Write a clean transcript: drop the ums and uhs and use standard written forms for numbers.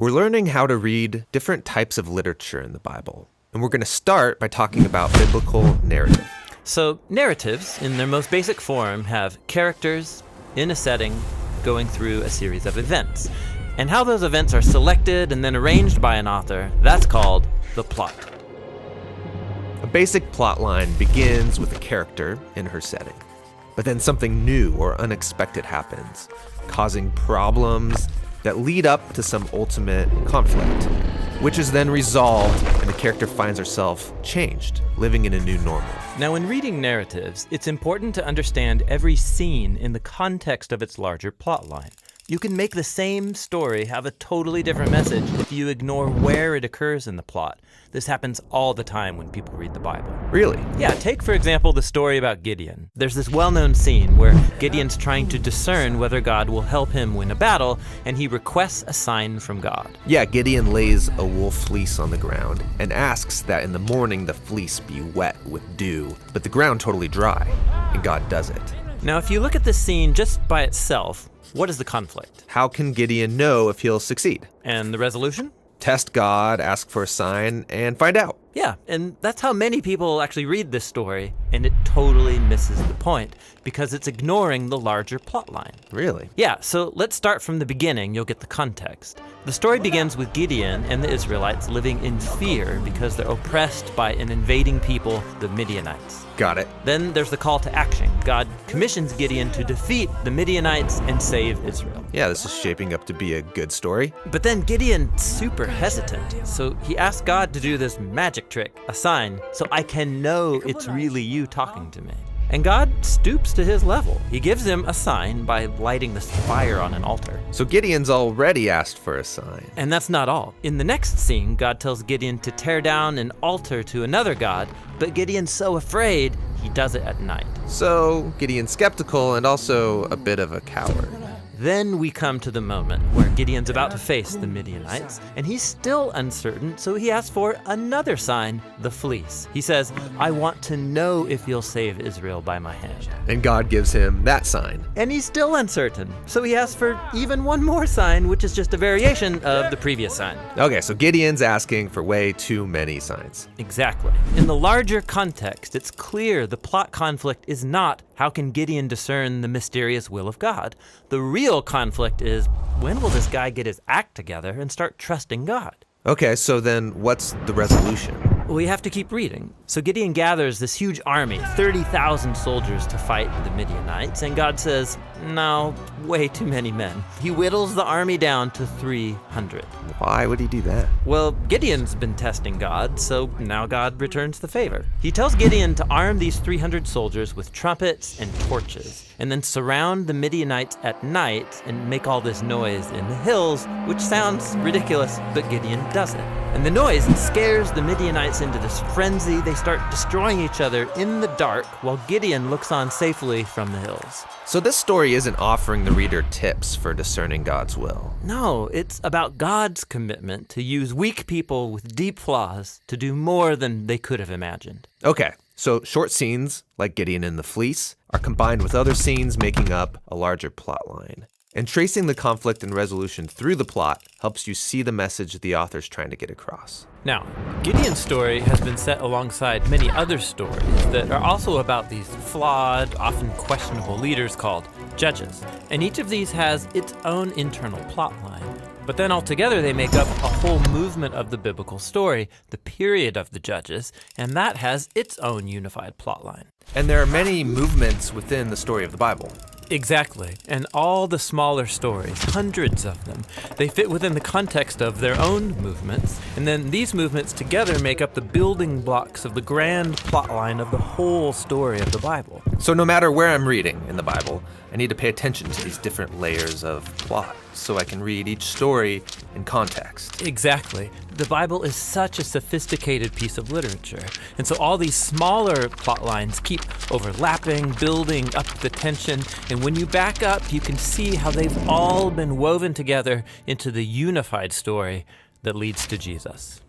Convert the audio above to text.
We're learning how to read different types of literature in the Bible. And we're going to start by talking about biblical narrative. So narratives, in their most basic form, have characters in a setting going through a series of events. And how those events are selected and then arranged by an author, that's called the plot. A basic plot line begins with a character in her setting. But then something new or unexpected happens, causing problems that lead up to some ultimate conflict, which is then resolved and the character finds herself changed, living in a new normal. Now, in reading narratives, it's important to understand every scene in the context of its larger plot line. You can make the same story have a totally different message if you ignore where it occurs in the plot. This happens all the time when people read the Bible. Really? Yeah, take for example the story about Gideon. There's this well-known scene where Gideon's trying to discern whether God will help him win a battle, and he requests a sign from God. Yeah, Gideon lays a wool fleece on the ground and asks that in the morning the fleece be wet with dew, but the ground totally dry, and God does it. Now, if you look at this scene just by itself, what is the conflict? How can Gideon know if he'll succeed? And the resolution? Test God, ask for a sign, and find out. Yeah, and that's how many people actually read this story, and it totally misses the point because it's ignoring the larger plot line. Really? Yeah, so let's start from the beginning. You'll get the context. The story begins with Gideon and the Israelites living in fear because they're oppressed by an invading people, the Midianites. Got it. Then there's the call to action. God commissions Gideon to defeat the Midianites and save Israel. Yeah, this is shaping up to be a good story. But then Gideon's super hesitant, so he asks God to do this magic trick, a sign, so I can know it's really you talking to me. And God stoops to his level. He gives him a sign by lighting this fire on an altar. So Gideon's already asked for a sign. And that's not all. In the next scene, God tells Gideon to tear down an altar to another god, but Gideon's so afraid, he does it at night. So Gideon's skeptical and also a bit of a coward. Then we come to the moment where Gideon's about to face the Midianites, and he's still uncertain, so he asks for another sign, the fleece. He says, I want to know if you'll save Israel by my hand. And God gives him that sign. And he's still uncertain, so he asks for even one more sign, which is just a variation of the previous sign. Okay, so Gideon's asking for way too many signs. Exactly. In the larger context, it's clear the plot conflict is not how can Gideon discern the mysterious will of God. The real conflict is, when will this guy get his act together and start trusting God? Okay, so then what's the resolution? We have to keep reading. So Gideon gathers this huge army, 30,000 soldiers to fight the Midianites, and God says, no, way too many men. He whittles the army down to 300. Why would he do that? Well, Gideon's been testing God, so now God returns the favor. He tells Gideon to arm these 300 soldiers with trumpets and torches, and then surround the Midianites at night and make all this noise in the hills, which sounds ridiculous, but Gideon does it. And the noise scares the Midianites into this frenzy. They start destroying each other in the dark while Gideon looks on safely from the hills. So this story isn't offering the reader tips for discerning God's will. No, it's about God's commitment to use weak people with deep flaws to do more than they could have imagined. Okay, so short scenes, like Gideon and the fleece, are combined with other scenes making up a larger plot line. And tracing the conflict and resolution through the plot helps you see the message the author's trying to get across. Now, Gideon's story has been set alongside many other stories that are also about these flawed, often questionable leaders called judges. And each of these has its own internal plot line. But then altogether they make up a whole movement of the biblical story, the period of the judges, and that has its own unified plot line. And there are many movements within the story of the Bible. Exactly. And all the smaller stories, hundreds of them, they fit within the context of their own movements. And then these movements together make up the building blocks of the grand plotline of the whole story of the Bible. So no matter where I'm reading in the Bible, I need to pay attention to these different layers of plot so I can read each story in context. Exactly. The Bible is such a sophisticated piece of literature. And so all these smaller plot lines keep overlapping, building up the tension. And when you back up, you can see how they've all been woven together into the unified story that leads to Jesus.